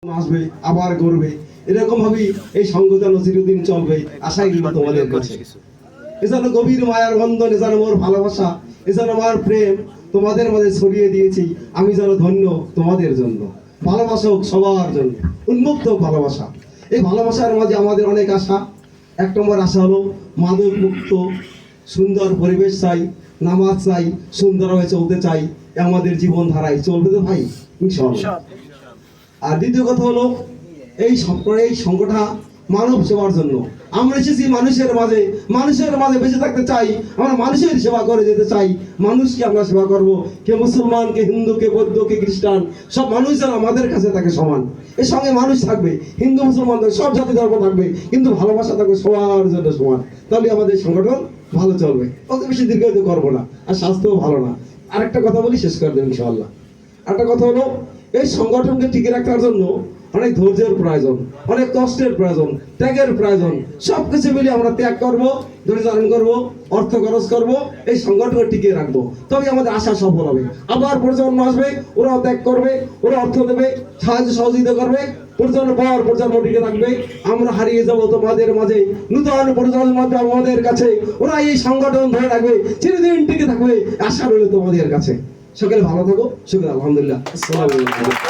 আসবে আবার করবে, এরকম ভাবেই এই সংগঠন চিরদিন চলবে। আশাই রইল তোমাদের কাছে। এজন্য গভীর মায়ার বন্ধন, এজন্য মোর ভালোবাসা, এজন্য আমার প্রেম তোমাদের মাঝে ছড়িয়ে দিয়েছি। আমি যেন ধন্য তোমাদের জন্য। ভালোবাসা হোক সবার জন্য, উন্মুক্ত ভালোবাসা। এই ভালোবাসার মাঝে আমাদের অনেক আশা। এক নম্বর আশা হলো মাদক মুক্ত সুন্দর পরিবেশ চাই, নামাজ চাই, সুন্দরভাবে চলতে চাই। আমাদের জীবন ধারায় চলবে তো ভাই ইনশাআল্লাহ। আর দ্বিতীয় কথা হলো এই সংগঠন মানব সেবার জন্য। আমরা এসেছি মানুষের মাঝে বেঁচে থাকতে চাই। আমরা মানুষের সেবা করে যেতে চাই। মানুষকে আমরা সেবা করব। কে মুসলমান, কে হিন্দু, কে বৌদ্ধ, কে খ্রিস্টান, সব মানুষ যেন আমাদের কাছে থাকে সমান। এর সঙ্গে মানুষ থাকবে, হিন্দু মুসলমান সব জাতি ধর্ম থাকবে, কিন্তু ভালোবাসা থাকবে সবার জন্য সমান। তাহলে আমাদের সংগঠন ভালো চলবে। অত বেশি দীর্ঘায়িত করবো না, আর স্বাস্থ্যও ভালো না। আরেকটা কথা বলি, শেষ করে দেবেন ইনশাআল্লাহ। আরেকটা কথা হলো এই সংগঠনকে টিকে রাখার জন্য অনেক ধৈর্যের প্রয়োজন, অনেক কষ্টের প্রয়োজন, ত্যাগের প্রয়োজন। সবকিছু মিলিয়ে আমরা ত্যাগ করব, ধৈর্য ধারণ করব, অর্থ খরচ করব, এই সংগঠনকে টিকিয়ে রাখবো। তবে আমাদের আশা সফল হবে। আবার প্রজন্ম আসবে, ওরাও ত্যাগ করবে, ওরা অর্থ দেবে, সাহায্য সহযোগিতা করবে, প্রজন্ম পর প্রজন্ম টিকে থাকবে। আমরা হারিয়ে যাব তোমাদের মাঝে, নূতন প্রজন্ম আমাদের কাছে, ওরা এই সংগঠন ধরে রাখবে, চিরদিন টিকে থাকবে। আশা রইল তোমাদের কাছে। সকলে ভালো থাকো। শুকর আলহামদুলিল্লাহ। আসসালামু আলাইকুম।